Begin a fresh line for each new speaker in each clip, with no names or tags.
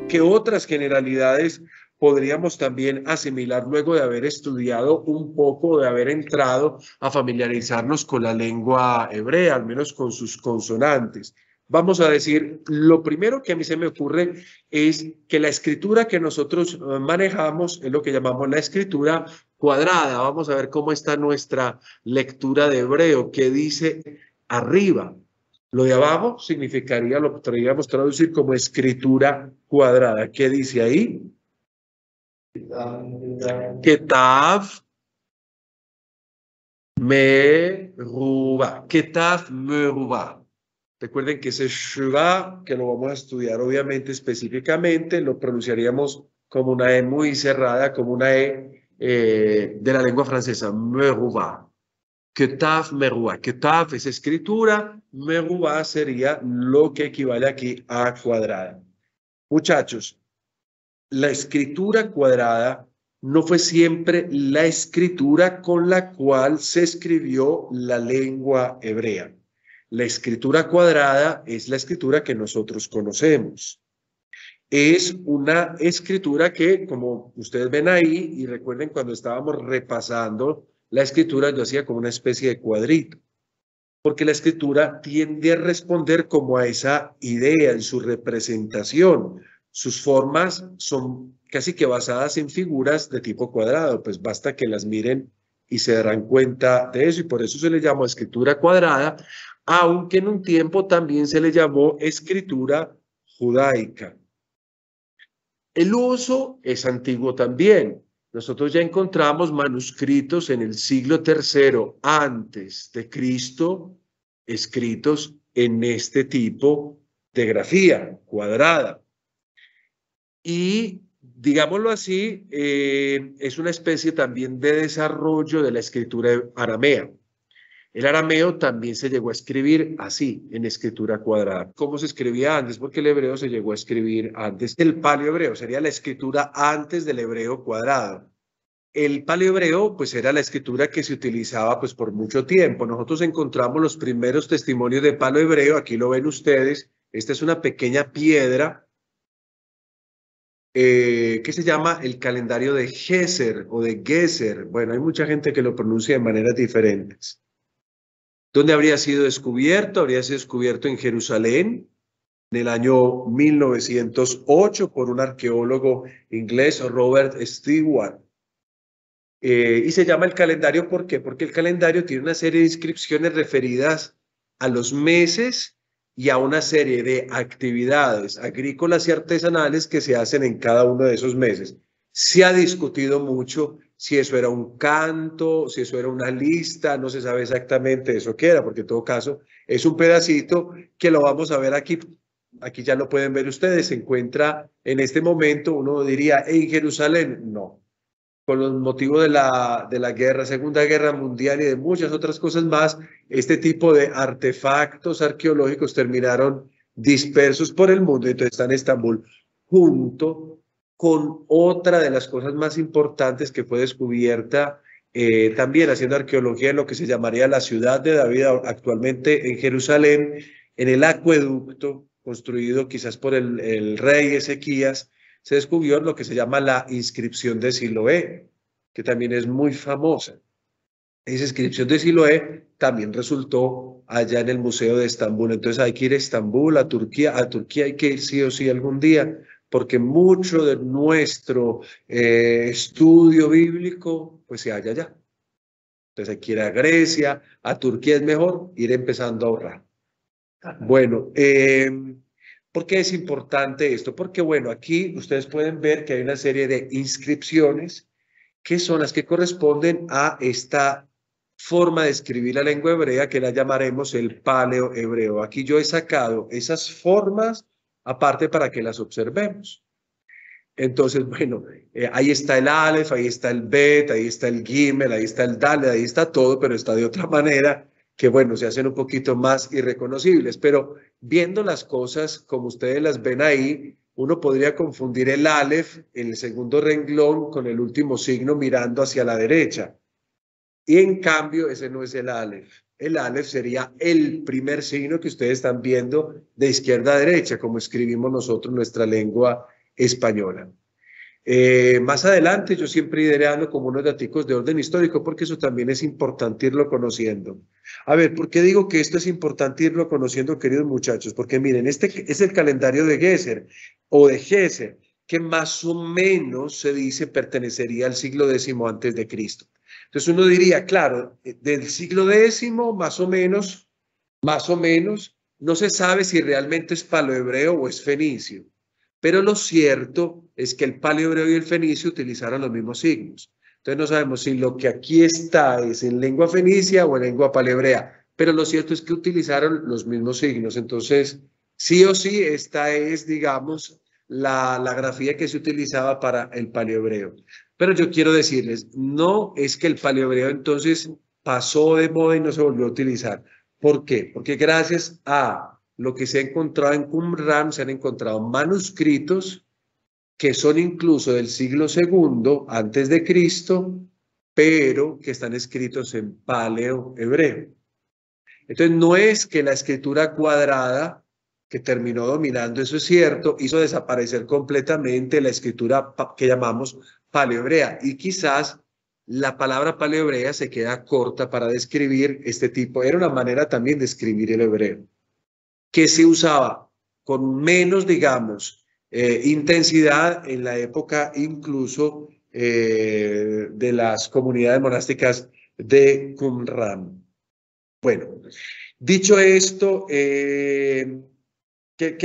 ¿Qué otras generalidades podríamos también asimilar luego de haber estudiado un poco, de haber entrado a familiarizarnos con la lengua hebrea, al menos con sus consonantes? Vamos a decir, lo primero que a mí se me ocurre es que la escritura que nosotros manejamos es lo que llamamos la escritura cuadrada. Vamos a ver cómo está nuestra lectura de hebreo, qué dice arriba. Lo de abajo significaría, lo podríamos traducir como escritura cuadrada. ¿Qué dice ahí? Ketav Meruba. Ketav Meruba. Recuerden que ese Shura, que lo vamos a estudiar obviamente específicamente, lo pronunciaríamos como una E muy cerrada, como una E de la lengua francesa. Meruba. Ketav Meruba. Ketav es escritura, Meruba sería lo que equivale aquí a cuadrada. Muchachos, la escritura cuadrada no fue siempre la escritura con la cual se escribió la lengua hebrea. La escritura cuadrada es la escritura que nosotros conocemos. Es una escritura que, como ustedes ven ahí, y recuerden cuando estábamos repasando la escritura, yo hacía como una especie de cuadrito, porque la escritura tiende a responder como a esa idea en su representación. Sus formas son casi que basadas en figuras de tipo cuadrado, pues basta que las miren y se darán cuenta de eso, y por eso se le llamó escritura cuadrada, aunque en un tiempo también se le llamó escritura judaica. El uso es antiguo también. Nosotros ya encontramos manuscritos en el siglo III antes de Cristo, escritos en este tipo de grafía cuadrada. Y, digámoslo así, es una especie también de desarrollo de la escritura aramea. El arameo también se llegó a escribir así, en escritura cuadrada. ¿Cómo se escribía antes? Porque el hebreo se llegó a escribir antes. El paleohebreo sería la escritura antes del hebreo cuadrado. El paleohebreo, pues era la escritura que se utilizaba pues por mucho tiempo. Nosotros encontramos los primeros testimonios de paleohebreo, aquí lo ven ustedes. Esta es una pequeña piedra que se llama el calendario de Geser o de Geser. Bueno, hay mucha gente que lo pronuncia de maneras diferentes. ¿Dónde habría sido descubierto? Habría sido descubierto en Jerusalén en el año 1908 por un arqueólogo inglés, Robert Stewart. Y se llama el calendario, ¿por qué? Porque el calendario tiene una serie de inscripciones referidas a los meses y a una serie de actividades agrícolas y artesanales que se hacen en cada uno de esos meses. Se ha discutido mucho si eso era un canto, si eso era una lista, no se sabe exactamente eso qué era, porque en todo caso es un pedacito que lo vamos a ver aquí. Aquí ya lo pueden ver ustedes, se encuentra en este momento, uno diría, en Jerusalén, no. Con los motivos de la guerra, Segunda Guerra Mundial y de muchas otras cosas más, este tipo de artefactos arqueológicos terminaron dispersos por el mundo, entonces está en Estambul, junto con otra de las cosas más importantes que fue descubierta también haciendo arqueología en lo que se llamaría la ciudad de David, actualmente en Jerusalén, en el acueducto construido quizás por el rey Ezequías. Se descubrió lo que se llama la inscripción de Siloé, que también es muy famosa. Esa inscripción de Siloé también resultó allá en el Museo de Estambul. Entonces hay que ir a Estambul, a Turquía. A Turquía hay que ir sí o sí algún día, porque mucho de nuestro estudio bíblico pues se halla allá. Entonces hay que ir a Grecia, a Turquía es mejor ir empezando a ahorrar. Bueno, ¿por qué es importante esto? Porque, bueno, aquí ustedes pueden ver que hay una serie de inscripciones que son las que corresponden a esta forma de escribir la lengua hebrea que la llamaremos el paleohebreo. Aquí yo he sacado esas formas aparte para que las observemos. Entonces, bueno, ahí está el Aleph, ahí está el Bet, ahí está el Gimel, ahí está el Dalet, ahí está todo, pero está de otra manera que, bueno, se hacen un poquito más irreconocibles. Pero viendo las cosas como ustedes las ven ahí, uno podría confundir el Aleph en el segundo renglón con el último signo mirando hacia la derecha. Y en cambio, ese no es el Aleph. El Aleph sería el primer signo que ustedes están viendo de izquierda a derecha, como escribimos nosotros nuestra lengua española. Más adelante yo siempre iré dando como unos daticos de orden histórico porque eso también es importante irlo conociendo. A ver, ¿por qué digo que esto es importante irlo conociendo, queridos muchachos? Porque miren, este es el calendario de Geser o de Geser, que más o menos se dice pertenecería al siglo X antes de Cristo. Entonces uno diría, claro, del siglo X más o menos, no se sabe si realmente es paleohebreo o es fenicio. Pero lo cierto es que el paleohebreo y el fenicio utilizaron los mismos signos. Entonces no sabemos si lo que aquí está es en lengua fenicia o en lengua palehebrea, pero lo cierto es que utilizaron los mismos signos. Entonces, sí o sí, esta es, digamos, la grafía que se utilizaba para el paleohebreo. Pero yo quiero decirles, no es que el paleohebreo entonces pasó de moda y no se volvió a utilizar. ¿Por qué? Porque gracias a lo que se ha encontrado en Qumran, se han encontrado manuscritos que son incluso del siglo II antes de Cristo, pero que están escritos en paleohebreo. Entonces no es que la escritura cuadrada que terminó dominando, eso es cierto, hizo desaparecer completamente la escritura que llamamos paleohebrea, y quizás la palabra paleohebrea se queda corta para describir este tipo, era una manera también de escribir el hebreo, que se usaba con menos, digamos, intensidad en la época incluso de las comunidades monásticas de Qumran. Bueno, dicho esto, ¿qué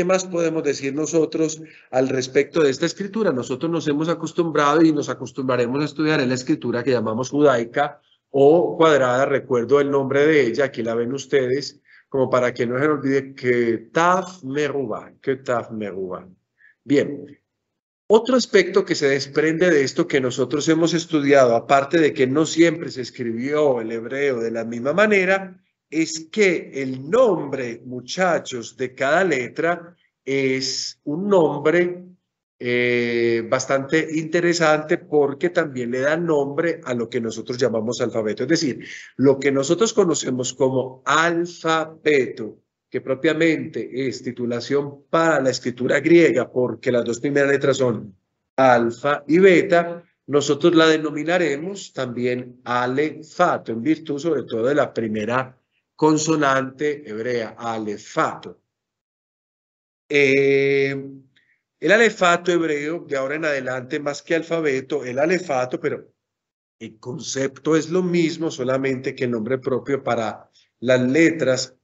más podemos decir nosotros al respecto de esta escritura? Nosotros nos hemos acostumbrado y nos acostumbraremos a estudiar en la escritura que llamamos judaica o cuadrada. Recuerdo el nombre de ella, aquí la ven ustedes, como para que no se olvide que Taf Merubah. Bien, otro aspecto que se desprende de esto que nosotros hemos estudiado, aparte de que no siempre se escribió el hebreo de la misma manera, es que el nombre, muchachos, de cada letra es un nombre bastante interesante porque también le da nombre a lo que nosotros llamamos alfabeto. Es decir, lo que nosotros conocemos como alfabeto, que propiamente es titulación para la escritura griega, porque las dos primeras letras son alfa y beta, nosotros la denominaremos también alefato, en virtud sobre todo de la primera consonante hebrea, alefato. El alefato hebreo, de ahora en adelante, más que alfabeto, el alefato, pero el concepto es lo mismo, solamente que el nombre propio para las letras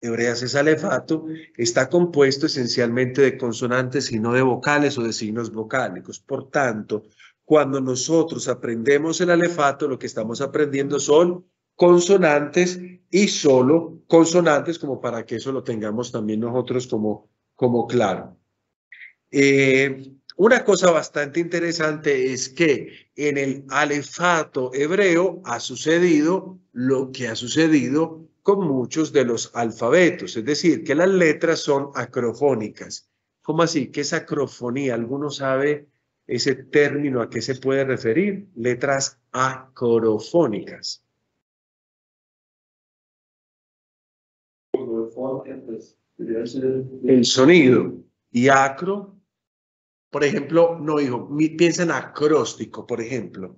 hebreas es alefato, está compuesto esencialmente de consonantes y no de vocales o de signos vocálicos. Por tanto, cuando nosotros aprendemos el alefato, lo que estamos aprendiendo son consonantes y solo consonantes, como para que eso lo tengamos también nosotros como claro. Una cosa bastante interesante es que en el alefato hebreo ha sucedido lo que ha sucedido con muchos de los alfabetos, es decir, que las letras son acrofónicas. ¿Cómo así? ¿Qué es acrofonía? ¿Alguno sabe ese término a qué se puede referir? Letras acrofónicas. El sonido. Y acro, por ejemplo, no, hijo, piensa en acróstico, por ejemplo.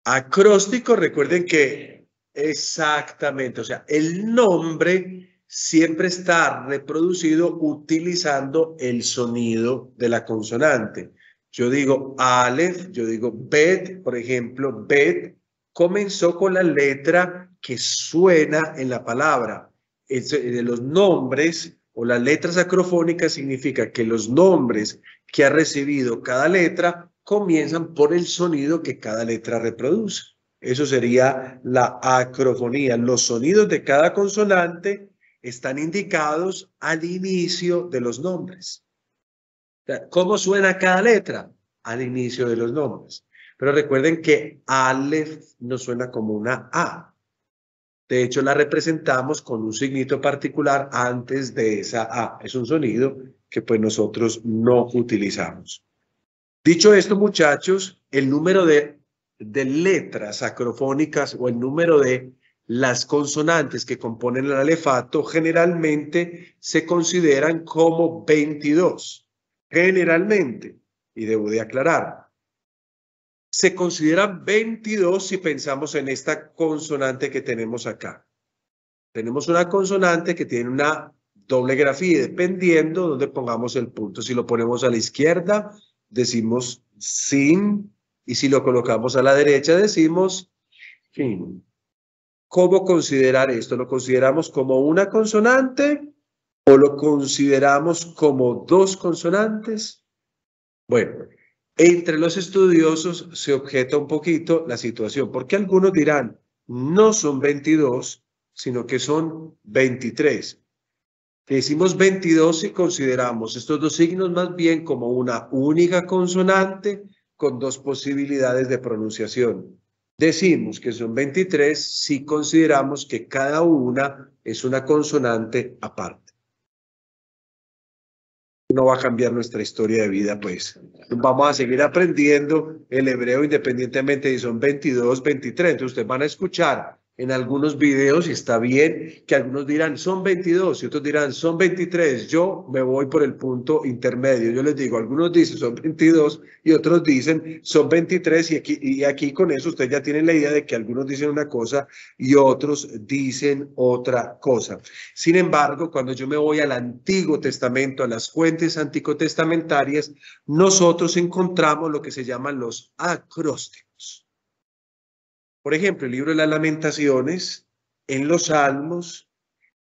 Acróstico, recuerden que exactamente, o sea, el nombre siempre está reproducido utilizando el sonido de la consonante. Yo digo Aleph, yo digo Bet, por ejemplo, Bet comenzó con la letra que suena en la palabra. De los nombres o las letras acrofónicas significa que los nombres que ha recibido cada letra comienzan por el sonido que cada letra reproduce. Eso sería la acrofonía. Los sonidos de cada consonante están indicados al inicio de los nombres. ¿Cómo suena cada letra? Al inicio de los nombres. Pero recuerden que Aleph no suena como una A. De hecho, la representamos con un signito particular antes de esa A. Es un sonido que pues nosotros no utilizamos. Dicho esto, muchachos, el número de letras acrofónicas o el número de las consonantes que componen el alefato generalmente se consideran como 22. Generalmente, y debo de aclarar, se consideran 22 si pensamos en esta consonante que tenemos acá. Tenemos una consonante que tiene una doble grafía, dependiendo de dónde pongamos el punto. Si lo ponemos a la izquierda, decimos sin, y si lo colocamos a la derecha, decimos fin. ¿Cómo considerar esto? ¿Lo consideramos como una consonante o lo consideramos como dos consonantes? Bueno, entre los estudiosos se objeta un poquito la situación, porque algunos dirán, no son 22, sino que son 23. Decimos 22 si consideramos estos dos signos más bien como una única consonante con dos posibilidades de pronunciación. Decimos que son 23 si consideramos que cada una es una consonante aparte. No va a cambiar nuestra historia de vida, pues. Vamos a seguir aprendiendo el hebreo independientemente si son 22, 23. Entonces ustedes van a escuchar en algunos videos, y está bien, que algunos dirán son 22 y otros dirán son 23. Yo me voy por el punto intermedio. Yo les digo, algunos dicen son 22 y otros dicen son 23 y aquí con eso ustedes ya tienen la idea de que algunos dicen una cosa y otros dicen otra cosa. Sin embargo, cuando yo me voy al Antiguo Testamento, a las fuentes anticotestamentarias, nosotros encontramos lo que se llaman los acrósticos. Por ejemplo, el libro de las Lamentaciones, en los Salmos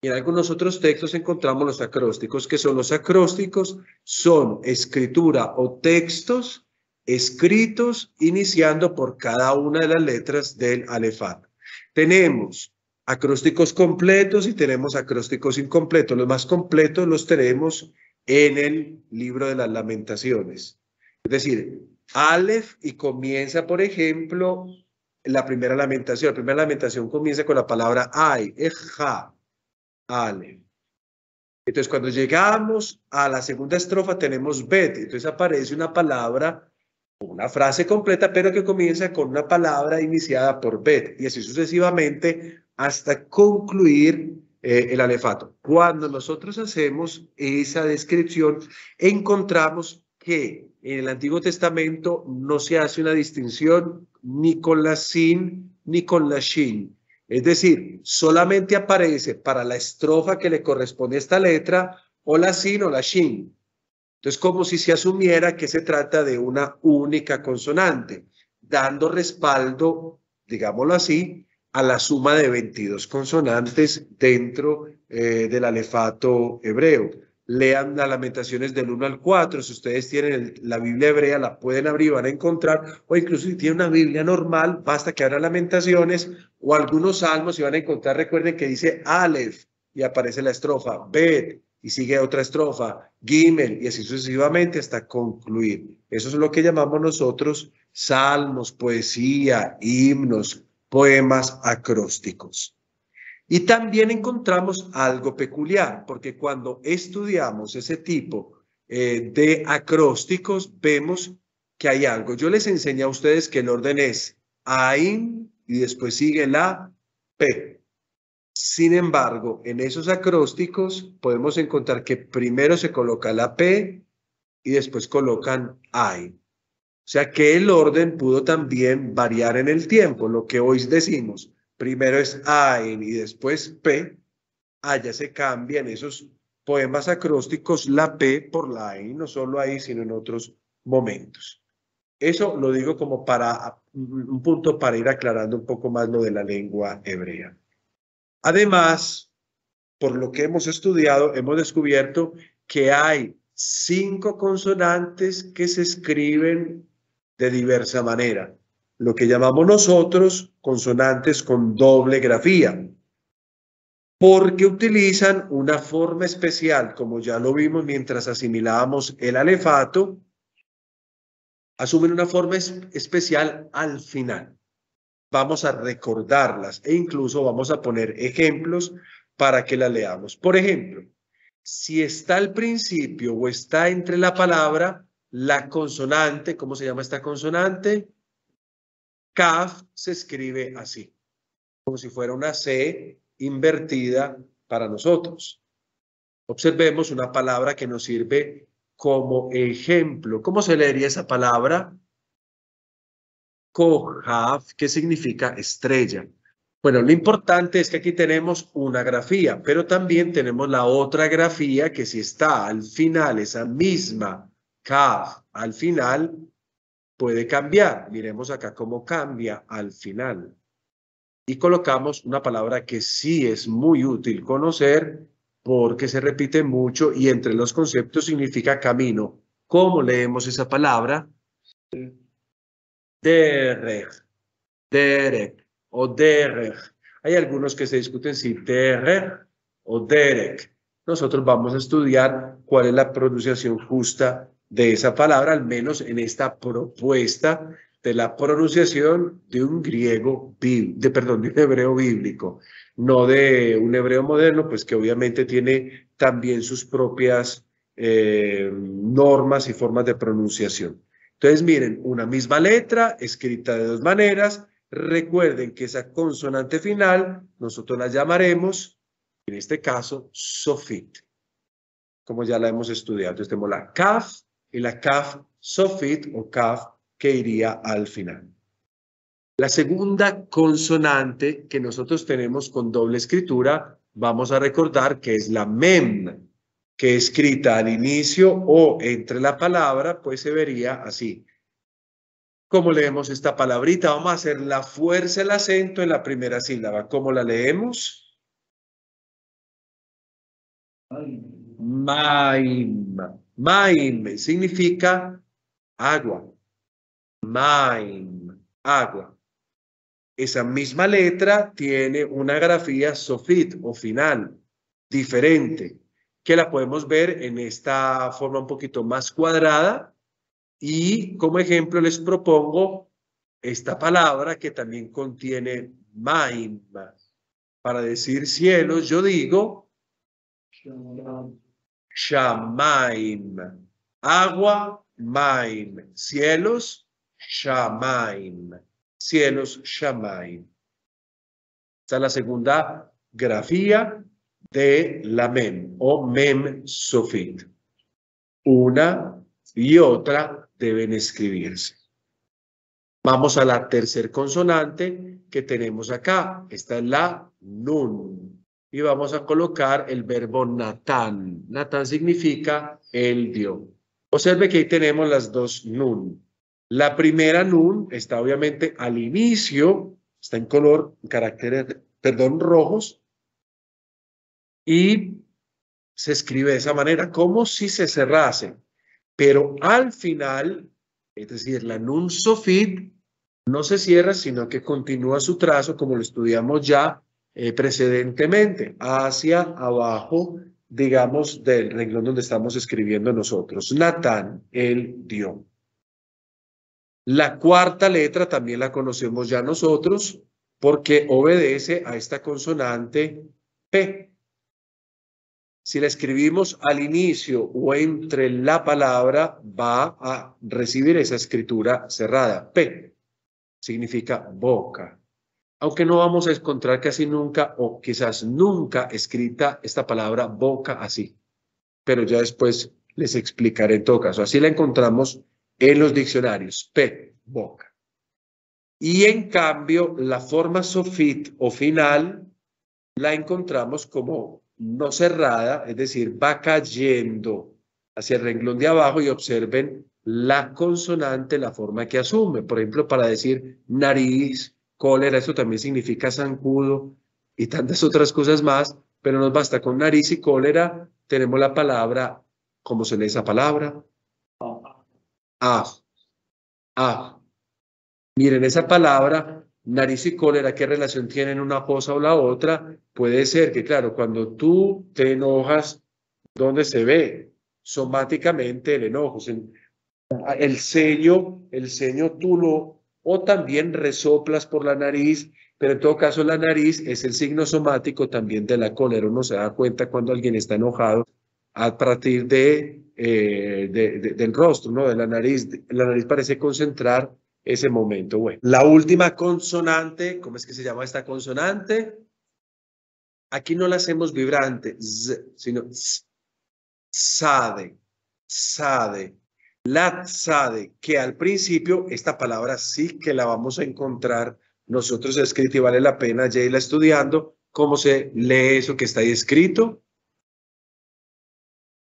y en algunos otros textos encontramos los acrósticos. ¿Qué son los acrósticos? Son escritura o textos escritos iniciando por cada una de las letras del alefato. Tenemos acrósticos completos y tenemos acrósticos incompletos. Los más completos los tenemos en el libro de las Lamentaciones. Es decir, Aleph y comienza, por ejemplo, la primera lamentación. La primera lamentación comienza con la palabra ay, eja, Aleph. Entonces, cuando llegamos a la segunda estrofa tenemos bet. Entonces aparece una palabra, una frase completa, pero que comienza con una palabra iniciada por bet. Y así sucesivamente hasta concluir el alefato. Cuando nosotros hacemos esa descripción, encontramos que en el Antiguo Testamento no se hace una distinción ni con la sin ni con la shin. Es decir, solamente aparece para la estrofa que le corresponde a esta letra o la sin o la shin. Entonces, como si se asumiera que se trata de una única consonante, dando respaldo, digámoslo así, a la suma de 22 consonantes dentro del alefato hebreo. Lean las Lamentaciones del 1 al 4. Si ustedes tienen la Biblia hebrea, la pueden abrir y van a encontrar, o incluso si tienen una Biblia normal, basta que abran Lamentaciones o algunos salmos y van a encontrar, recuerden que dice Aleph y aparece la estrofa, Bet, y sigue otra estrofa, Gimel, y así sucesivamente hasta concluir. Eso es lo que llamamos nosotros salmos, poesía, himnos, poemas acrósticos. Y también encontramos algo peculiar, porque cuando estudiamos ese tipo de acrósticos, vemos que hay algo. Yo les enseñé a ustedes que el orden es Ain y después sigue la P. Sin embargo, en esos acrósticos podemos encontrar que primero se coloca la P y después colocan Ain. O sea que el orden pudo también variar en el tiempo. Lo que hoy decimos, primero es Ain y después P, allá se cambia en esos poemas acrósticos la P por la Ain, no solo ahí, sino en otros momentos. Eso lo digo como para un punto para ir aclarando un poco más lo de la lengua hebrea. Además, por lo que hemos estudiado, hemos descubierto que hay 5 consonantes que se escriben de diversa manera, lo que llamamos nosotros consonantes con doble grafía, porque utilizan una forma especial, como ya lo vimos mientras asimilábamos el alefato, asumen una forma especial al final. Vamos a recordarlas e incluso vamos a poner ejemplos para que la leamos. Por ejemplo, si está al principio o está entre la palabra, la consonante, ¿cómo se llama esta consonante? Kaf se escribe así, como si fuera una C invertida para nosotros. Observemos una palabra que nos sirve como ejemplo. ¿Cómo se leería esa palabra? Kohav, que significa estrella. Bueno, lo importante es que aquí tenemos una grafía, pero también tenemos la otra grafía que si está al final, esa misma Kav al final, puede cambiar. Miremos acá cómo cambia al final. Y colocamos una palabra que sí es muy útil conocer porque se repite mucho y entre los conceptos significa camino. ¿Cómo leemos esa palabra? Derech, derech o derech. Hay algunos que se discuten si derech o derech. Nosotros vamos a estudiar cuál es la pronunciación justa de esa palabra, al menos en esta propuesta de la pronunciación de un griego, perdón, de un hebreo bíblico, no de un hebreo moderno, pues que obviamente tiene también sus propias normas y formas de pronunciación. Entonces, miren, una misma letra escrita de dos maneras. Recuerden que esa consonante final nosotros la llamaremos, en este caso, sofit, como ya la hemos estudiado. Entonces tenemos la kaf y la kaf sofit o kaf que iría al final. La segunda consonante que nosotros tenemos con doble escritura, vamos a recordar que es la mem, que escrita al inicio o entre la palabra, pues se vería así. ¿Cómo leemos esta palabrita? Vamos a hacer la fuerza, el acento en la primera sílaba. ¿Cómo la leemos? Maim. Maim significa agua. Maim, agua. Esa misma letra tiene una grafía sofit o final diferente, que la podemos ver en esta forma un poquito más cuadrada. Y como ejemplo les propongo esta palabra que también contiene maim. Para decir cielos, yo digo shamaim. Agua, maim. Cielos, shamaim. Cielos, shamaim. Esta es la segunda grafía de la mem o mem sofit. Una y otra deben escribirse. Vamos a la tercer consonante que tenemos acá. Esta es la nun. Y vamos a colocar el verbo natán. Natán significa él dio. Observe que ahí tenemos las dos nun. La primera nun está obviamente al inicio, está en color, caracteres, rojos. Y se escribe de esa manera, como si se cerrase. Pero al final, es decir, la nun sofit no se cierra, sino que continúa su trazo, como lo estudiamos ya precedentemente, hacia abajo, digamos, del renglón donde estamos escribiendo nosotros. Natán, él dio. La cuarta letra también la conocemos ya nosotros, porque obedece a esta consonante P. Si la escribimos al inicio o entre la palabra, va a recibir esa escritura cerrada. P significa boca. Aunque no vamos a encontrar casi nunca o quizás nunca escrita esta palabra boca así. Pero ya después les explicaré en todo caso. Así la encontramos en los diccionarios. P, boca. Y en cambio, la forma sofit o final la encontramos como no cerrada, es decir, va cayendo hacia el renglón de abajo y observen la consonante, la forma que asume. Por ejemplo, para decir nariz, cólera, eso también significa zancudo y tantas otras cosas más, pero nos basta con nariz y cólera, tenemos la palabra, ¿cómo se lee esa palabra? Miren, esa palabra, nariz y cólera, ¿qué relación tienen una cosa o la otra? Puede ser que, claro, cuando tú te enojas, ¿dónde se ve? Somáticamente el enojo. El ceño tú lo, o también resoplas por la nariz, pero en todo caso la nariz es el signo somático también de la cólera. Uno se da cuenta cuando alguien está enojado a partir del rostro, ¿no? De la nariz. La nariz parece concentrar ese momento. Bueno, la última consonante, ¿cómo es que se llama esta consonante? Aquí no la hacemos vibrante, z, sino z, sade. tzade. La tzade, que al principio esta palabra sí que la vamos a encontrar nosotros escrita y vale la pena ya irla estudiando. ¿Cómo se lee eso que está ahí escrito?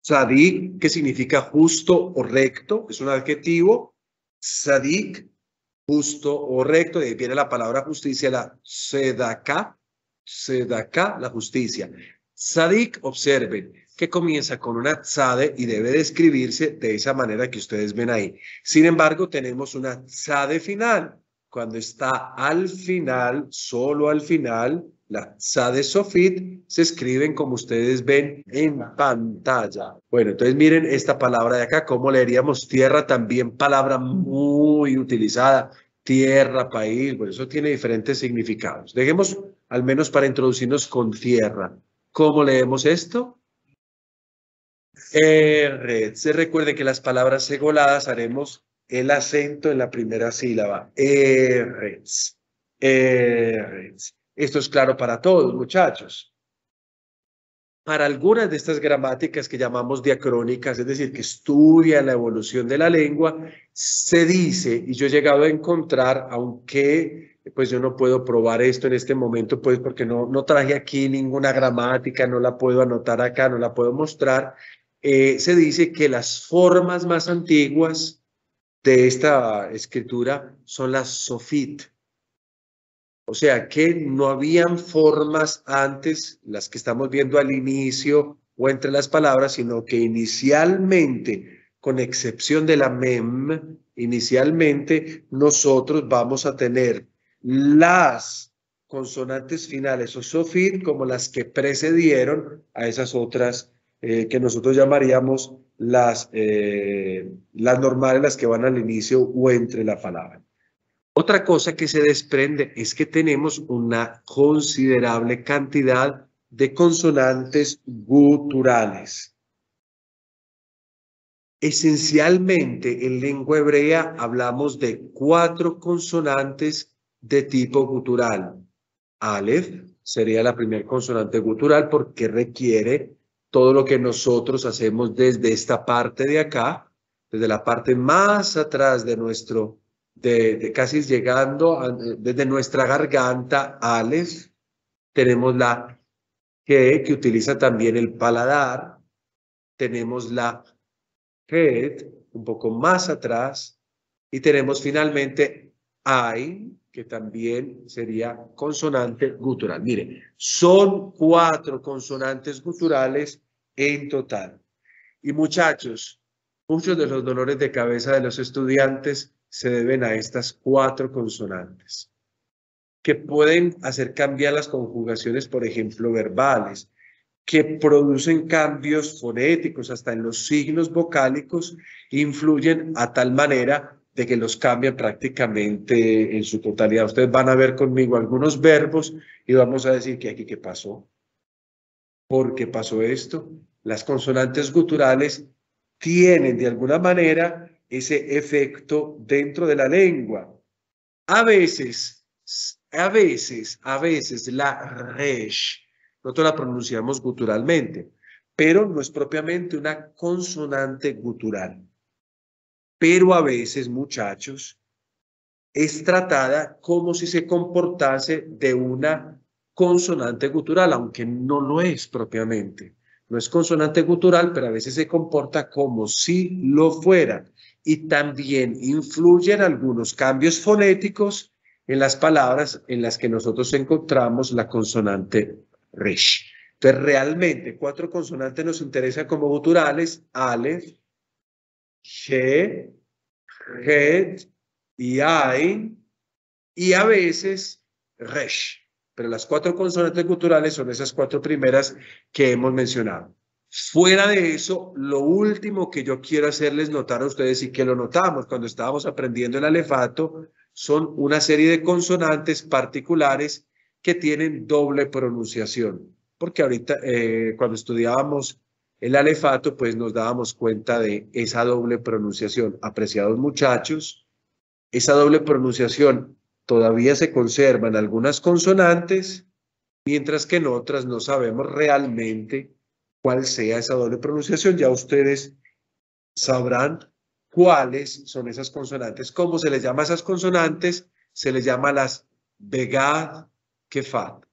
Tzadik, que significa justo o recto, es un adjetivo. Tzadik, justo o recto, de ahí viene la palabra justicia, la sedaká, la justicia. Tzadik, observen, que comienza con una tzade y debe de escribirse de esa manera que ustedes ven ahí. Sin embargo, tenemos una tzade final. Cuando está al final, solo al final, la tzade sofit se escriben como ustedes ven en pantalla. Bueno, entonces miren esta palabra de acá, ¿cómo leeríamos tierra? También palabra muy utilizada. Tierra, país, bueno, eso tiene diferentes significados. Dejemos al menos para introducirnos con tierra. ¿Cómo leemos esto? Se recuerde que las palabras segoladas haremos el acento en la primera sílaba. Eretz. Eretz. Esto es claro para todos, muchachos. Para algunas de estas gramáticas que llamamos diacrónicas, es decir, que estudian la evolución de la lengua, se dice, y yo he llegado a encontrar, aunque pues yo no puedo probar esto en este momento, pues porque no traje aquí ninguna gramática, no la puedo anotar acá, no la puedo mostrar, se dice que las formas más antiguas de esta escritura son las sofit. O sea que no habían formas antes, las que estamos viendo al inicio o entre las palabras, sino que inicialmente, con excepción de la mem, inicialmente nosotros vamos a tener las consonantes finales o sofit como las que precedieron a esas otras que nosotros llamaríamos las normales, las que van al inicio o entre la palabra. Otra cosa que se desprende es que tenemos una considerable cantidad de consonantes guturales. Esencialmente, en lengua hebrea hablamos de 4 consonantes de tipo gutural. Aleph sería la primera consonante gutural porque requiere todo lo que nosotros hacemos desde esta parte de acá, desde la parte más atrás de nuestro casi llegando desde nuestra garganta, Aleph, tenemos la que utiliza también el paladar, tenemos la Het, un poco más atrás, y tenemos finalmente Ain, que también sería consonante gutural. Miren, son 4 consonantes guturales en total. Y muchachos, muchos de los dolores de cabeza de los estudiantes se deben a estas 4 consonantes, que pueden hacer cambiar las conjugaciones, por ejemplo, verbales, que producen cambios fonéticos, hasta en los signos vocálicos, influyen a tal manera de que los cambian prácticamente en su totalidad. Ustedes van a ver conmigo algunos verbos y vamos a decir que aquí, ¿qué pasó? ¿Por qué pasó esto? Las consonantes guturales tienen de alguna manera ese efecto dentro de la lengua. A veces la resh, nosotros la pronunciamos guturalmente, pero no es propiamente una consonante gutural. Pero a veces, muchachos, es tratada como si se comportase de una consonante gutural, aunque no lo es propiamente. No es consonante gutural, pero a veces se comporta como si lo fuera. Y también influyen algunos cambios fonéticos en las palabras en las que nosotros encontramos la consonante resh. Entonces, realmente, 4 consonantes nos interesan como guturales: Aleph, She, Het y Ain, y a veces Resh. Pero las 4 consonantes guturales son esas 4 primeras que hemos mencionado. Fuera de eso, lo último que yo quiero hacerles notar a ustedes, y que lo notamos cuando estábamos aprendiendo el alefato, son una serie de consonantes particulares que tienen doble pronunciación. Porque ahorita, cuando estudiábamos el alefato, pues nos dábamos cuenta de esa doble pronunciación. Apreciados muchachos, esa doble pronunciación todavía se conserva en algunas consonantes, mientras que en otras no sabemos realmente cuál sea esa doble pronunciación. Ya ustedes sabrán cuáles son esas consonantes. ¿Cómo se les llama a esas consonantes? Se les llama las begad kefat.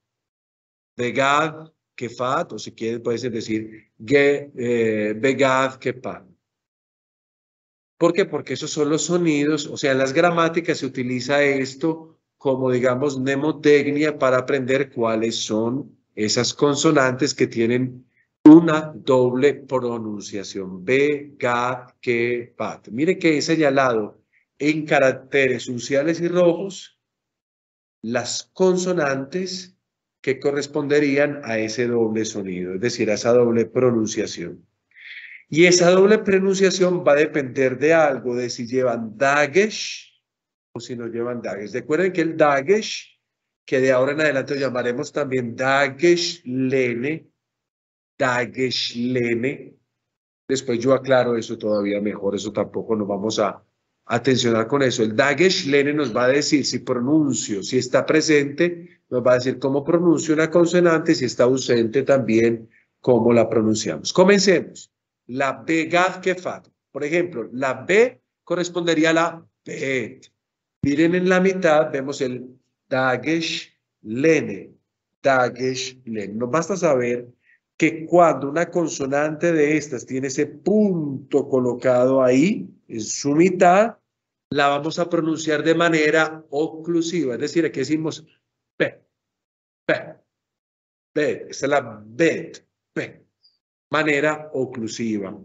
Begad kefat, o si quieren puedes decir begad kefat. ¿Por qué? Porque esos son los sonidos, o sea, en las gramáticas se utiliza esto como, digamos, mnemotecnia para aprender cuáles son esas consonantes que tienen una doble pronunciación. Be, ga, que, pat. Mire que he señalado en caracteres unciales y rojos las consonantes que corresponderían a ese doble sonido, es decir, a esa doble pronunciación. Y esa doble pronunciación va a depender de algo, de si llevan dagesh o si no llevan dagesh. Recuerden que el dagesh, que de ahora en adelante lo llamaremos también dagesh lene, después yo aclaro eso todavía mejor, eso tampoco nos vamos a atencionar con eso. El dagesh lene nos va a decir si pronuncio, si está presente, nos va a decir cómo pronuncio una consonante, si está ausente también, cómo la pronunciamos. Comencemos. La begad kefat. Por ejemplo, la B correspondería a la bet. Miren en la mitad, vemos el dagesh lene. Dagesh lene. Nos basta saber que cuando una consonante de estas tiene ese punto colocado ahí, en su mitad, la vamos a pronunciar de manera oclusiva. Es decir, aquí decimos B, B, B. Esta es la bet, B. Manera oclusiva.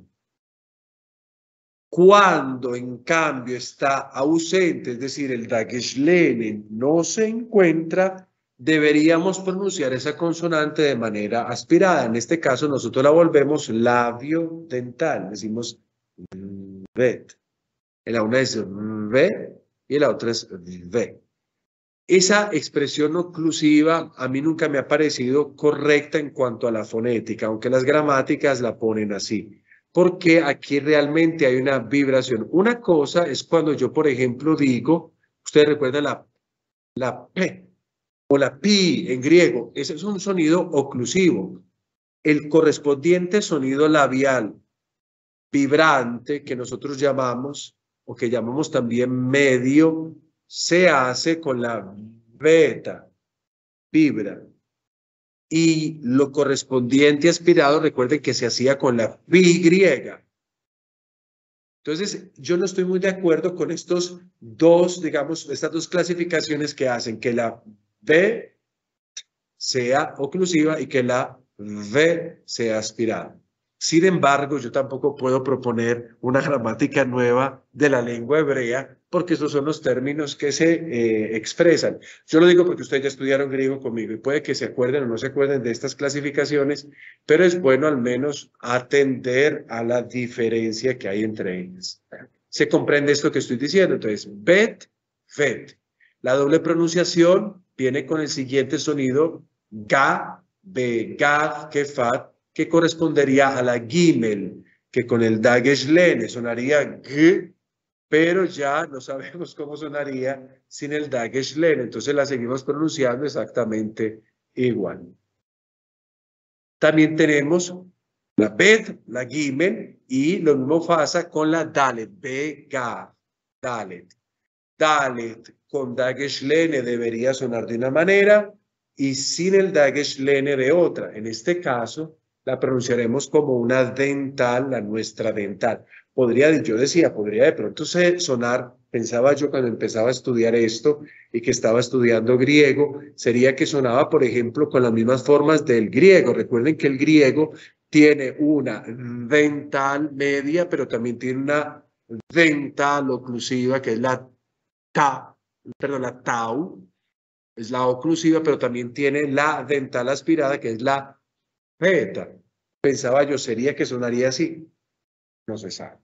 Cuando en cambio está ausente, es decir, el dagesh lene no se encuentra, deberíamos pronunciar esa consonante de manera aspirada. En este caso nosotros la volvemos labio dental, decimos vet. En la una es ve y en la otra es ve. Esa expresión oclusiva a mí nunca me ha parecido correcta en cuanto a la fonética, aunque las gramáticas la ponen así, porque aquí realmente hay una vibración. Una cosa es cuando yo, por ejemplo, digo, ustedes recuerdan la P o la pi en griego, ese es un sonido oclusivo. El correspondiente sonido labial vibrante que nosotros llamamos, o que llamamos también medio, se hace con la beta, vibra. Y lo correspondiente aspirado, recuerden que se hacía con la pi griega. Entonces, yo no estoy muy de acuerdo con estos dos, digamos, estas dos clasificaciones que hacen que la B sea oclusiva y que la V sea aspirada. Sin embargo, yo tampoco puedo proponer una gramática nueva de la lengua hebrea porque esos son los términos que se expresan. Yo lo digo porque ustedes ya estudiaron griego conmigo y puede que se acuerden o no se acuerden de estas clasificaciones, pero es bueno al menos atender a la diferencia que hay entre ellas. ¿Se comprende esto que estoy diciendo? Entonces, bet, vet. La doble pronunciación viene con el siguiente sonido, ga, be, gad, kefat, que correspondería a la gimel, que con el dagesh lene sonaría g, pero ya no sabemos cómo sonaría sin el dagesh lene, entonces la seguimos pronunciando exactamente igual. También tenemos la bet, la gimel, y lo mismo pasa con la dalet, be, gad, dalet. Dalet con dagesh lene debería sonar de una manera y sin el dagesh lene de otra. En este caso, la pronunciaremos como una dental, la nuestra dental. Yo decía, podría de pronto sonar, pensaba yo cuando empezaba a estudiar esto y que estaba estudiando griego, sería que sonaba, por ejemplo, con las mismas formas del griego. Recuerden que el griego tiene una dental media, pero también tiene una dental oclusiva, que es la la tau, es la oclusiva, pero también tiene la dental aspirada, que es la beta. Pensaba yo, ¿sería que sonaría así? No se sabe.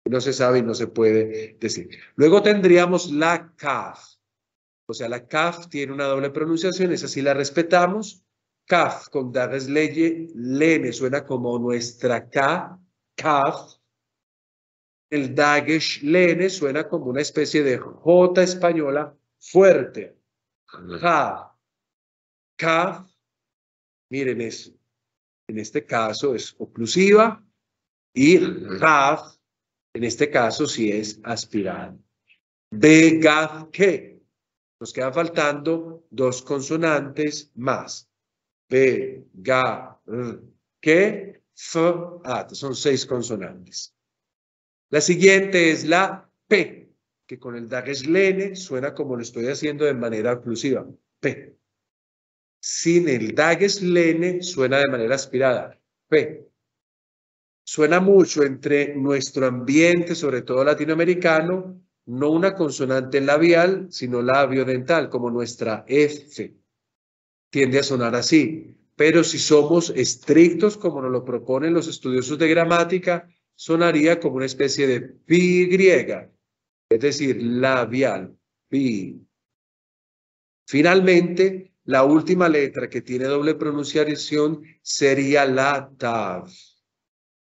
No se sabe y no se puede decir. Luego tendríamos la kaf. O sea, la kaf tiene una doble pronunciación, esa sí la respetamos. Kaf con dages lene suena como nuestra K, kaf. El dagesh lene suena como una especie de J española fuerte. Ja, kaf, miren eso. En este caso es oclusiva y raf En este caso sí es aspirada. B, G, K. Nos quedan faltando dos consonantes más. B, G, K, F, A. Son 6 consonantes. La siguiente es la P, que con el Dageslene suena como lo estoy haciendo de manera oclusiva. P. Sin el Dageslene suena de manera aspirada. P. Suena mucho entre nuestro ambiente, sobre todo latinoamericano, no una consonante labial, sino labiodental, como nuestra F. Tiende a sonar así. Pero si somos estrictos, como nos lo proponen los estudiosos de gramática, sonaría como una especie de pi griega, es decir, labial, pi. Finalmente, la última letra que tiene doble pronunciación sería la tav,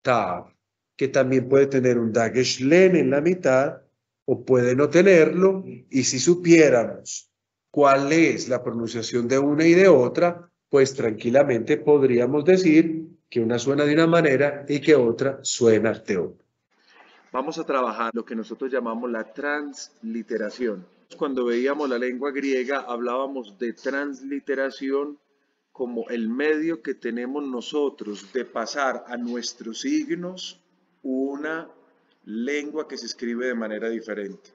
tav, que también puede tener un dagesh-len en la mitad o puede no tenerlo, y si supiéramos cuál es la pronunciación de una y de otra, pues tranquilamente podríamos decir que una suena de una manera y que otra suena de otra.
Vamos a trabajar lo que nosotros llamamos la transliteración. Cuando veíamos la lengua griega, hablábamos de transliteración como el medio que tenemos nosotros de pasar a nuestros signos una lengua que se escribe de manera diferente.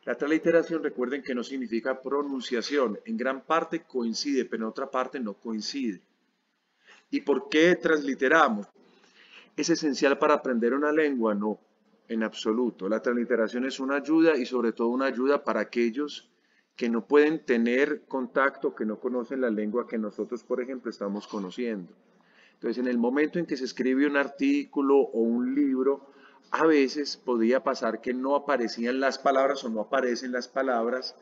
La transliteración, recuerden que no significa pronunciación, en gran parte coincide, pero en otra parte no coincide. ¿Y por qué transliteramos? ¿Es esencial para aprender una lengua? No, en absoluto. La transliteración es una ayuda y sobre todo una ayuda para aquellos que no pueden tener contacto, que no conocen la lengua que nosotros, por ejemplo, estamos conociendo. Entonces, en el momento en que se escribe un artículo o un libro, a veces podía pasar que no aparecían las palabras o no aparecen las palabras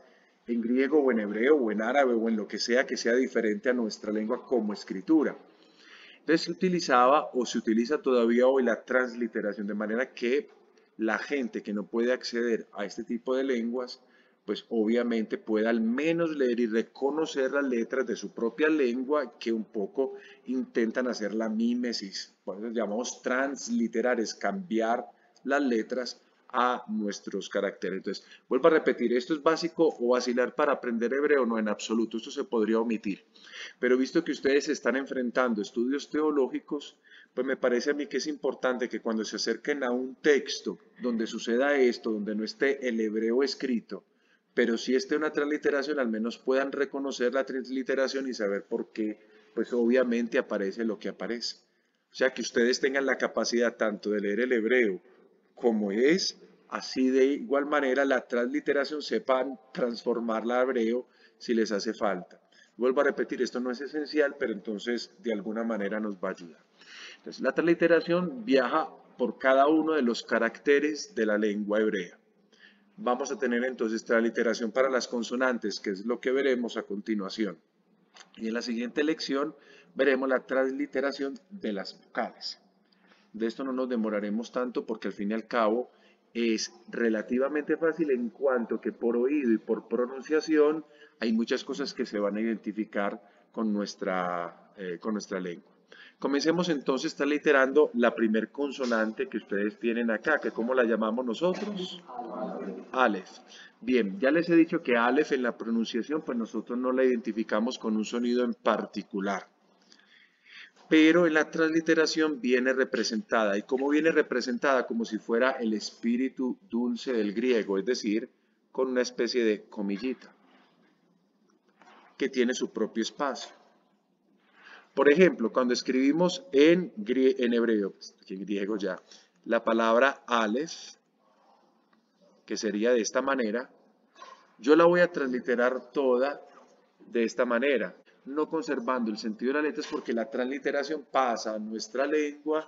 en griego o en hebreo o en árabe o en lo que sea diferente a nuestra lengua como escritura. Entonces se utilizaba o se utiliza todavía hoy la transliteración, de manera que la gente que no puede acceder a este tipo de lenguas, pues obviamente pueda al menos leer y reconocer las letras de su propia lengua que un poco intentan hacer la mímesis. Por eso llamamos transliterar, es cambiar las letras a nuestros caracteres. Entonces, vuelvo a repetir, ¿esto es básico o vacilar para aprender hebreo? No, en absoluto, esto se podría omitir. Pero visto que ustedes se están enfrentando a estudios teológicos, pues me parece a mí que es importante que cuando se acerquen a un texto donde suceda esto, donde no esté el hebreo escrito, pero sí esté una transliteración, al menos puedan reconocer la transliteración y saber por qué, pues obviamente aparece lo que aparece. O sea, que ustedes tengan la capacidad tanto de leer el hebreo como es, así de igual manera la transliteración sepan transformarla a hebreo si les hace falta. Vuelvo a repetir, esto no es esencial, pero entonces de alguna manera nos va a ayudar. Entonces, la transliteración viaja por cada uno de los caracteres de la lengua hebrea. Vamos a tener entonces transliteración para las consonantes, que es lo que veremos a continuación. Y en la siguiente lección veremos la transliteración de las vocales. De esto no nos demoraremos tanto porque al fin y al cabo es relativamente fácil en cuanto que por oído y por pronunciación hay muchas cosas que se van a identificar con nuestra lengua. Comencemos entonces, está literando la primer consonante que ustedes tienen acá, que ¿cómo la llamamos nosotros? Aleph. Bien, ya les he dicho que Aleph en la pronunciación, pues nosotros no la identificamos con un sonido en particular, pero en la transliteración viene representada. ¿Y cómo viene representada? Como si fuera el espíritu dulce del griego, es decir, con una especie de comillita que tiene su propio espacio. Por ejemplo, cuando escribimos en hebreo, en griego ya, la palabra Aleph, que sería de esta manera, yo la voy a transliterar toda de esta manera, no conservando el sentido de las letras porque la transliteración pasa a nuestra lengua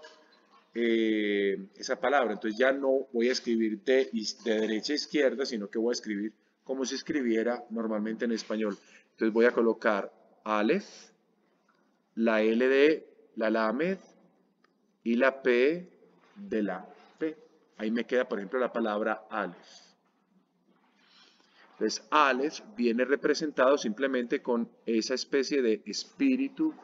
esa palabra. Entonces ya no voy a escribir de derecha a izquierda, sino que voy a escribir como si escribiera normalmente en español. Entonces voy a colocar Aleph, la L de la Lamed y la P de la P. Ahí me queda, por ejemplo, la palabra Aleph. Entonces, Aleph viene representado simplemente con esa especie de espíritu,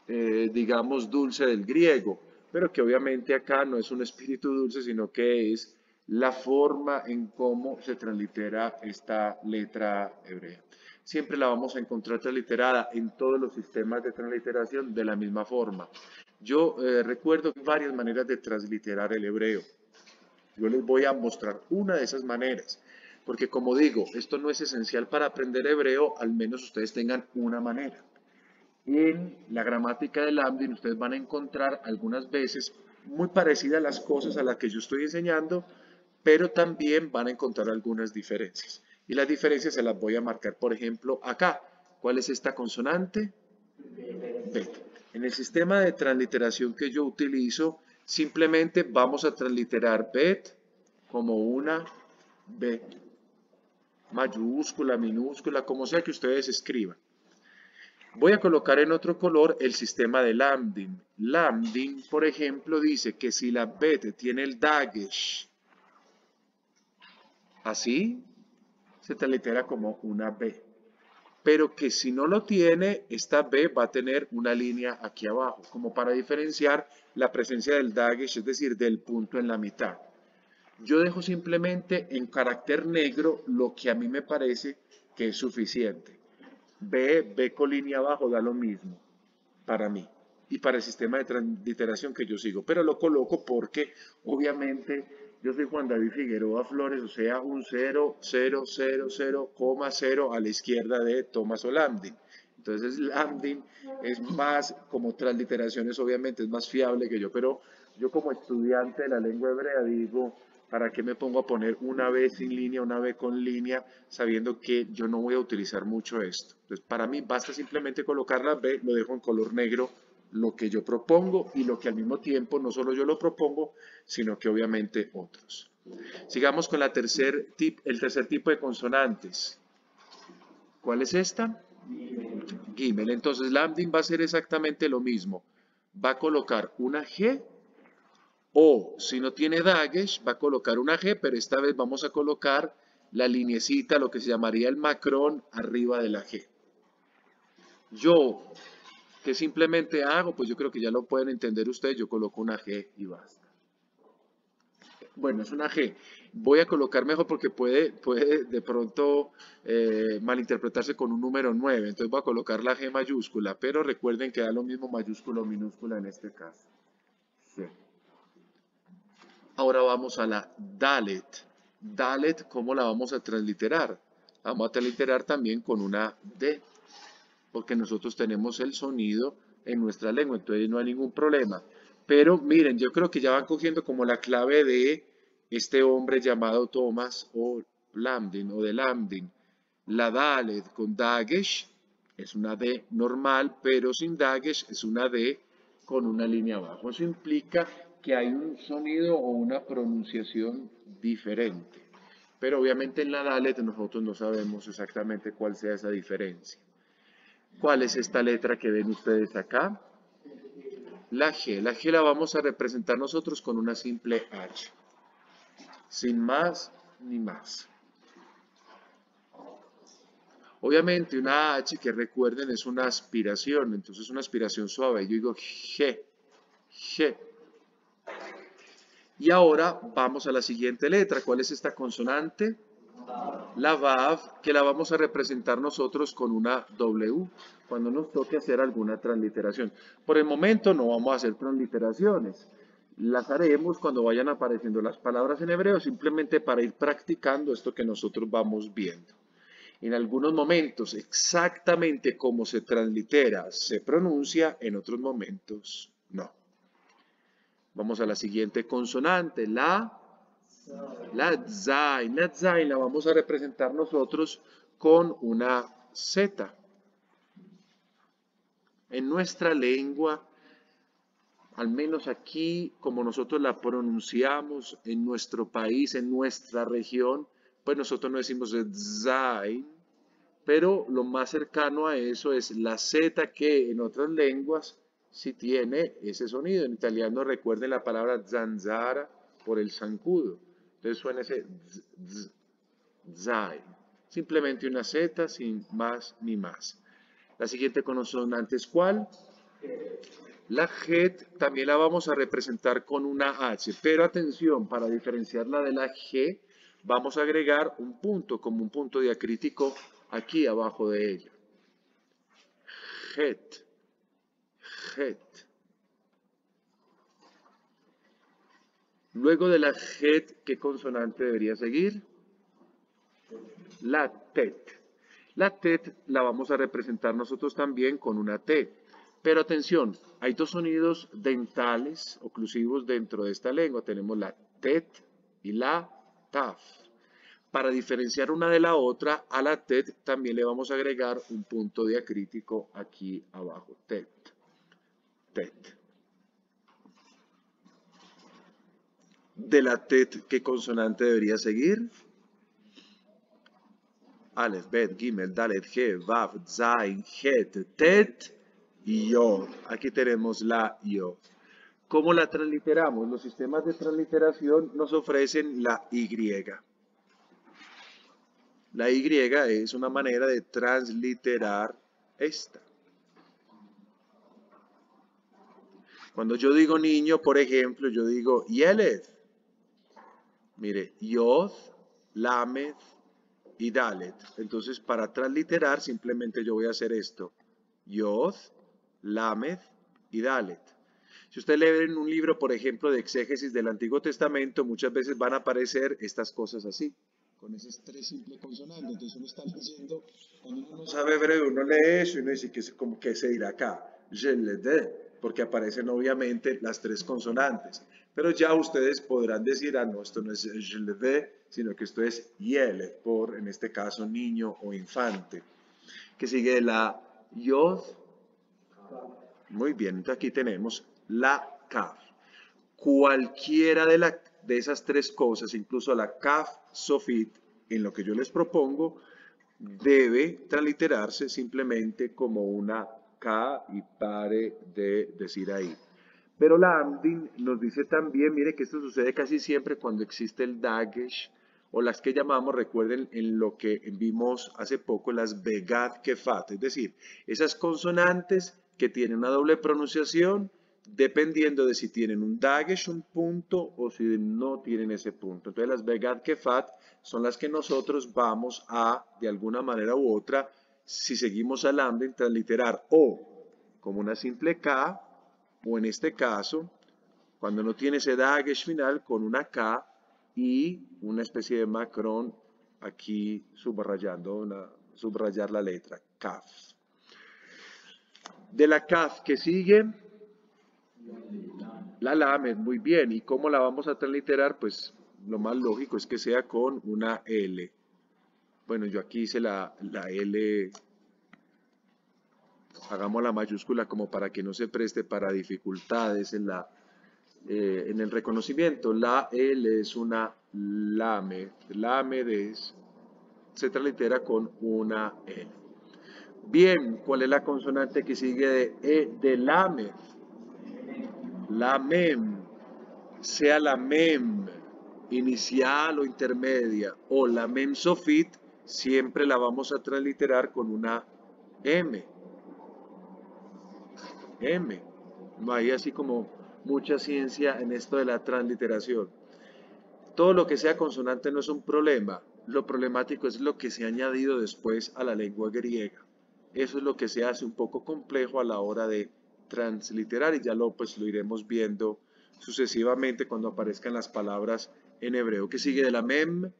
digamos, dulce del griego. pero que obviamente acá no es un espíritu dulce, sino que es la forma en cómo se translitera esta letra hebrea. Siempre la vamos a encontrar transliterada en todos los sistemas de transliteración de la misma forma. Yo recuerdo varias maneras de transliterar el hebreo. Yo les voy a mostrar una de esas maneras, porque como digo, esto no es esencial para aprender hebreo, al menos ustedes tengan una manera. En la gramática del Lambdin ustedes van a encontrar algunas veces muy parecidas las cosas a las que yo estoy enseñando, pero también van a encontrar algunas diferencias. Y las diferencias se las voy a marcar, por ejemplo, acá. ¿Cuál es esta consonante? Bet. En el sistema de transliteración que yo utilizo, simplemente vamos a transliterar bet como una B, mayúscula, minúscula, como sea que ustedes escriban. Voy a colocar en otro color el sistema de Lambdin. Lambdin, por ejemplo, dice que si la bet tiene el dagesh así, se translitera como una B. Pero que si no lo tiene, esta B va a tener una línea aquí abajo, como para diferenciar la presencia del dagesh, es decir, del punto en la mitad. Yo dejo simplemente en carácter negro lo que a mí me parece que es suficiente. B con línea abajo da lo mismo para mí y para el sistema de transliteración que yo sigo, pero lo coloco porque obviamente yo soy Juan David Figueroa Flores, o sea, un 0, 0, 0, 0, 0 a la izquierda de Thomas o Lambdin. Entonces Lambdin es más, como transliteraciones obviamente es más fiable que yo, pero yo como estudiante de la lengua hebrea digo, ¿para qué me pongo a poner una B sin línea, una B con línea, sabiendo que yo no voy a utilizar mucho esto? Entonces, para mí basta simplemente colocar la B, lo dejo en color negro, lo que yo propongo y lo que al mismo tiempo no solo yo lo propongo, sino que obviamente otros. Sigamos con el tercer tipo de consonantes. ¿Cuál es esta? Gimel. Entonces, Lambdin va a hacer exactamente lo mismo. Va a colocar una G o si no tiene dagesh, va a colocar una G, pero esta vez vamos a colocar la linecita, lo que se llamaría el macrón, arriba de la G. Yo, ¿qué simplemente hago? Pues yo creo que ya lo pueden entender ustedes, yo coloco una G y basta. Bueno, es una G. Voy a colocar mejor porque puede de pronto malinterpretarse con un número 9. Entonces voy a colocar la G mayúscula, pero recuerden que da lo mismo mayúscula o minúscula en este caso. Sí. Ahora vamos a la Dalet. Dalet, ¿cómo la vamos a transliterar? Vamos a transliterar también con una D, porque nosotros tenemos el sonido en nuestra lengua, entonces no hay ningún problema. Pero miren, yo creo que ya van cogiendo como la clave de este hombre llamado Thomas o Lambdin o de Lambdin. La Dalet con Dagesh es una D normal, pero sin Dagesh es una D con una línea abajo. Eso implica que hay un sonido o una pronunciación diferente. Pero obviamente en la Dalet nosotros no sabemos exactamente cuál sea esa diferencia. ¿Cuál es esta letra que ven ustedes acá? La G. La G la vamos a representar nosotros con una simple H. Sin más ni más. Obviamente una H que recuerden es una aspiración, entonces una aspiración suave. Yo digo G, G. Y ahora vamos a la siguiente letra. ¿Cuál es esta consonante? La Vav, que la vamos a representar nosotros con una W cuando nos toque hacer alguna transliteración. Por el momento no vamos a hacer transliteraciones. Las haremos cuando vayan apareciendo las palabras en hebreo, simplemente para ir practicando esto que nosotros vamos viendo. En algunos momentos, exactamente como se translitera, se pronuncia, en otros momentos, no. Vamos a la siguiente consonante, la Zain. La Zain la vamos a representar nosotros con una Z. En nuestra lengua, al menos aquí, como nosotros la pronunciamos en nuestro país, en nuestra región, pues nosotros no decimos Zain, pero lo más cercano a eso es la Z, que en otras lenguas sí tiene ese sonido. En italiano recuerden la palabra zanzara por el zancudo. Entonces suena ese zai. Simplemente una Z sin más ni más. La siguiente consonante es ¿cuál? La Het también la vamos a representar con una H, pero atención, para diferenciarla de la G, vamos a agregar un punto como un punto diacrítico aquí abajo de ella. Het, Het. Luego de la Het, ¿qué consonante debería seguir? La Tet. La Tet la vamos a representar nosotros también con una T. Pero atención, hay dos sonidos dentales oclusivos dentro de esta lengua. Tenemos la Tet y la Taf. Para diferenciar una de la otra, a la Tet también le vamos a agregar un punto diacrítico aquí abajo. Tet. Tet. De la Tet, ¿qué consonante debería seguir? Aleph, Bet, Gimel, Dalet, He, Vav, Zain, Het, Tet y Yod. Aquí tenemos la Yod. ¿Cómo la transliteramos? Los sistemas de transliteración nos ofrecen la Y. La Y es una manera de transliterar esta. Cuando yo digo niño, por ejemplo, yo digo Yeled. Mire, Yod, Lamed y Dalet. Entonces, para transliterar, simplemente yo voy a hacer esto. Yod, Lamed y Dalet. Si usted lee en un libro, por ejemplo, de exégesis del Antiguo Testamento, muchas veces van a aparecer estas cosas así, con esas tres simples consonantes. Entonces uno está leyendo, cuando uno no sabe hebreo, uno lee eso y uno dice, ¿qué se dirá acá? Yelede, porque aparecen obviamente las tres consonantes. Pero ya ustedes podrán decir, ah, no, esto no es Yelede, sino que esto es Yeled, por, en este caso, niño o infante. Que sigue la Yod. Muy bien, entonces aquí tenemos la Kaf. Cualquiera de esas tres cosas, incluso la Kaf Sofit, en lo que yo les propongo, debe transliterarse simplemente como una K y pare de decir ahí. Pero la Amdin nos dice también, mire que esto sucede casi siempre cuando existe el Dagesh, o las que llamamos, recuerden, en lo que vimos hace poco, las Begad Kefat, es decir, esas consonantes que tienen una doble pronunciación, dependiendo de si tienen un Dagesh, un punto, o si no tienen ese punto. Entonces las Begad Kefat son las que nosotros vamos a, de alguna manera u otra, si seguimos al Amdin, transliterar o como una simple K, o en este caso, cuando no tiene ese Dagesh final, con una K y una especie de macrón aquí subrayar la letra, Kaf. De la Kaf que sigue, la Lamed, muy bien. ¿Y cómo la vamos a transliterar? Pues lo más lógico es que sea con una L. Bueno, yo aquí hice la L, hagamos la mayúscula como para que no se preste para dificultades en el reconocimiento. La L es una Lamed. Lamed se translitera con una L. Bien, ¿cuál es la consonante que sigue de Lamed? La Mem, sea la Mem inicial o intermedia o la Mem Sofit, siempre la vamos a transliterar con una M. M. No hay así como mucha ciencia en esto de la transliteración. Todo lo que sea consonante no es un problema. Lo problemático es lo que se ha añadido después a la lengua griega. Eso es lo que se hace un poco complejo a la hora de transliterar y ya pues, lo iremos viendo sucesivamente cuando aparezcan las palabras en hebreo. ¿Qué sigue de la mem?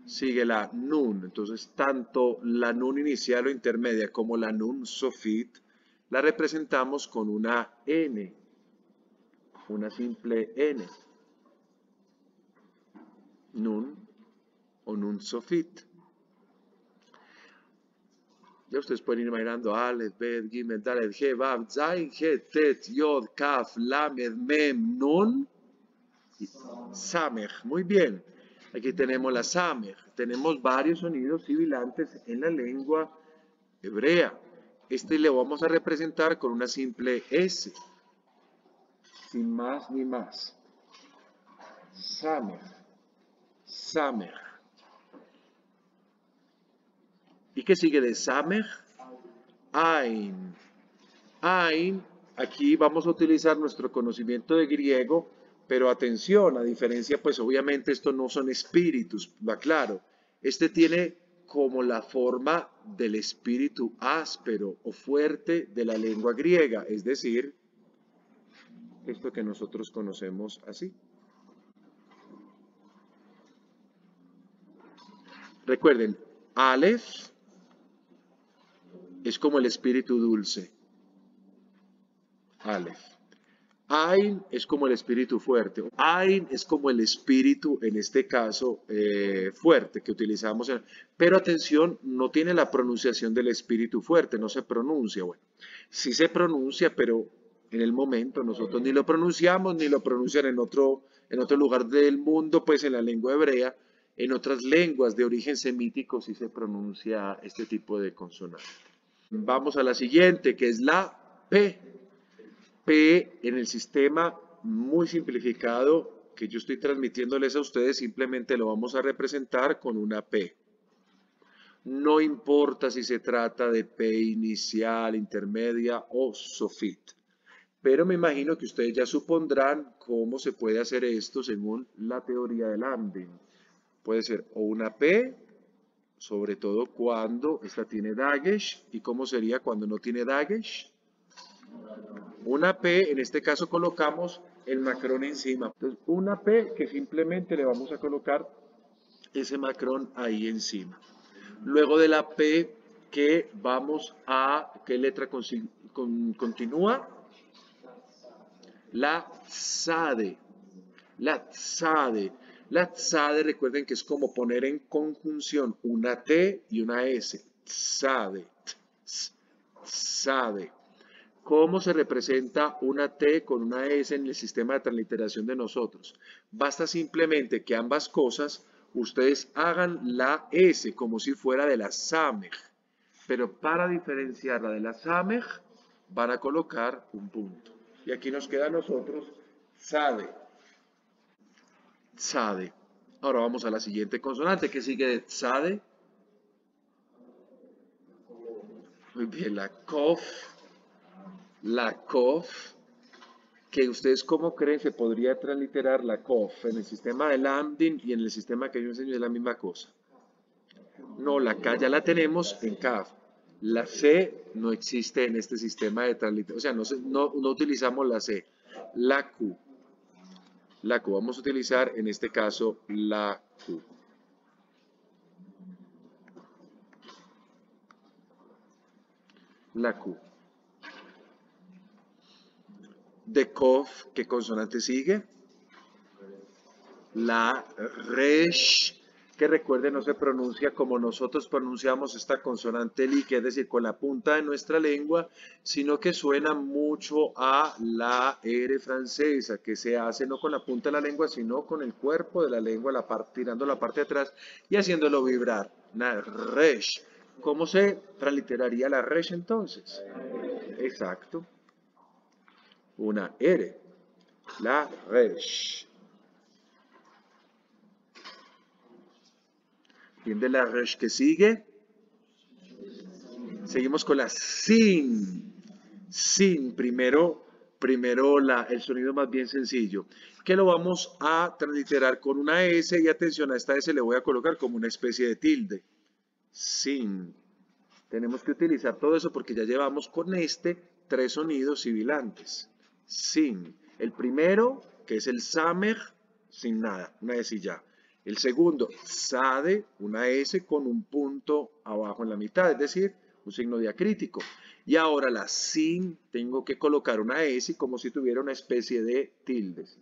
Sigue la nun. Entonces, tanto la nun inicial o intermedia como la nun sofit la representamos con una N, una simple N. Nun o nun sofit. Ya ustedes pueden ir imaginando Aleph, Bet, Gimel, Dalet, He, Vav, Zain, He, Tet, Yod, Kaf, Lamed, Mem, Nun y Samech. Muy bien. Aquí tenemos la Samech. Tenemos varios sonidos sibilantes en la lengua hebrea. Este le vamos a representar con una simple S. Sin más ni más. Samech. Samech. ¿Y qué sigue de Samech? Ain. Ain, aquí vamos a utilizar nuestro conocimiento de griego, pero atención, a diferencia, pues obviamente estos no son espíritus, va claro. Este tiene como la forma del espíritu áspero o fuerte de la lengua griega, es decir, esto que nosotros conocemos así. Recuerden, Aleph es como el espíritu dulce. Aleph. Ain es como el espíritu fuerte. Ain es como el espíritu, en este caso, fuerte que utilizamos. Pero atención, no tiene la pronunciación del espíritu fuerte, no se pronuncia. Bueno, sí se pronuncia, pero en el momento nosotros ni lo pronunciamos, ni lo pronuncian en otro lugar del mundo, pues en la lengua hebrea. En otras lenguas de origen semítico sí se pronuncia este tipo de consonante. Vamos a la siguiente, que es la P. P en el sistema muy simplificado que yo estoy transmitiéndoles a ustedes, simplemente lo vamos a representar con una P. No importa si se trata de P inicial, intermedia o sofit. Pero me imagino que ustedes ya supondrán cómo se puede hacer esto según la teoría del Lambdin. Puede ser o una P, sobre todo cuando esta tiene dagesh. ¿Y cómo sería cuando no tiene dagesh? Una P, en este caso colocamos el macrón encima. Entonces, una P que simplemente le vamos a colocar ese macrón ahí encima. Luego de la P, que vamos a, ¿qué letra continúa? La tzade. La tzade. La tzade, recuerden que es como poner en conjunción una T y una S. Tzade. Tzade. ¿Cómo se representa una T con una S en el sistema de transliteración de nosotros? Basta simplemente que ambas cosas ustedes hagan la S como si fuera de la Samej, pero para diferenciarla de la Samej van a colocar un punto. Y aquí nos queda a nosotros Tzade. Tzade. Ahora vamos a la siguiente consonante que sigue de Tzade. Muy bien, la Kof. La Kof, que ustedes cómo creen se podría transliterar la Kof en el sistema de Lambdin y en el sistema que yo enseño es la misma cosa. No, la K ya la tenemos en Kaf. La C no existe en este sistema de transliteración, o sea, no utilizamos la C. La Q. La Q, vamos a utilizar en este caso la Q. La Q. De Kof, ¿qué consonante sigue? La Resh, que recuerden no se pronuncia como nosotros pronunciamos esta consonante li, que es decir, con la punta de nuestra lengua, sino que suena mucho a la R francesa, que se hace no con la punta de la lengua, sino con el cuerpo de la lengua, tirando la parte de atrás y haciéndolo vibrar. La Resh. ¿Cómo se transliteraría la Resh entonces? Exacto. Una R. La Resh. Bien, de la Resh que sigue. Seguimos con la Sin. Sin, primero el sonido más bien sencillo, que lo vamos a transliterar con una S y atención, a esta S le voy a colocar como una especie de tilde. Sin. Tenemos que utilizar todo eso porque ya llevamos con este 3 sonidos sibilantes. Sin. El primero, que es el Samer, sin nada, una S y ya. El segundo, Sade, una S con un punto abajo en la mitad, es decir, un signo diacrítico. Y ahora la Sin, tengo que colocar una S como si tuviera una especie de tildes.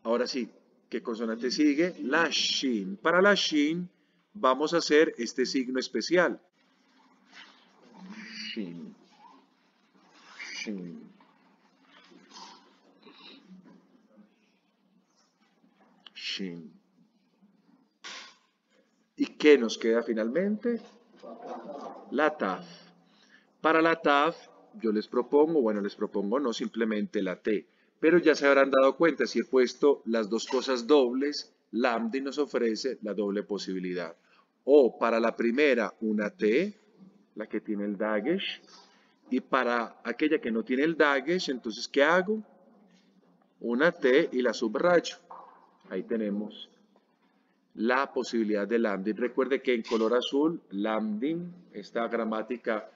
Ahora sí, ¿qué consonante sigue? La Shin. Para la Shin vamos a hacer este signo especial. Shin. Shin. Shin. ¿Y qué nos queda finalmente? La Taf. Para la Taf, yo les propongo no simplemente la T, pero ya se habrán dado cuenta, si he puesto las dos cosas dobles, Lambda nos ofrece la doble posibilidad. O para la primera, una T, la que tiene el dagesh, Y para aquella que no tiene el dagesh, entonces, ¿qué hago? Una T y la subrayo. Ahí tenemos la posibilidad de lambdin. Recuerde que en color azul, lambdin, esta gramática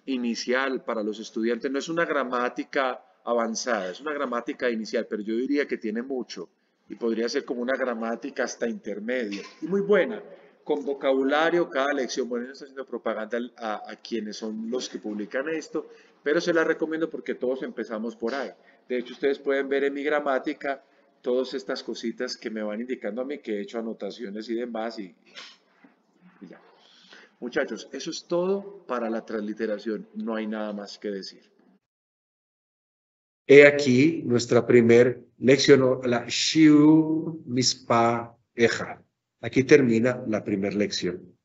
inicial para los estudiantes, no es una gramática avanzada, es una gramática inicial, pero yo diría que tiene mucho y podría ser como una gramática hasta intermedia y muy buena, con vocabulario cada lección. Bueno, no estoy haciendo propaganda a quienes son los que publican esto, pero se la recomiendo porque todos empezamos por ahí. De hecho, ustedes pueden ver en mi gramática todas estas cositas que me van indicando a mí que he hecho anotaciones y demás y ya. Muchachos, eso es todo para la transliteración. No hay nada más que decir.
He aquí nuestra primer lección, la Shiur Mispa Echad. Aquí termina la primera lección.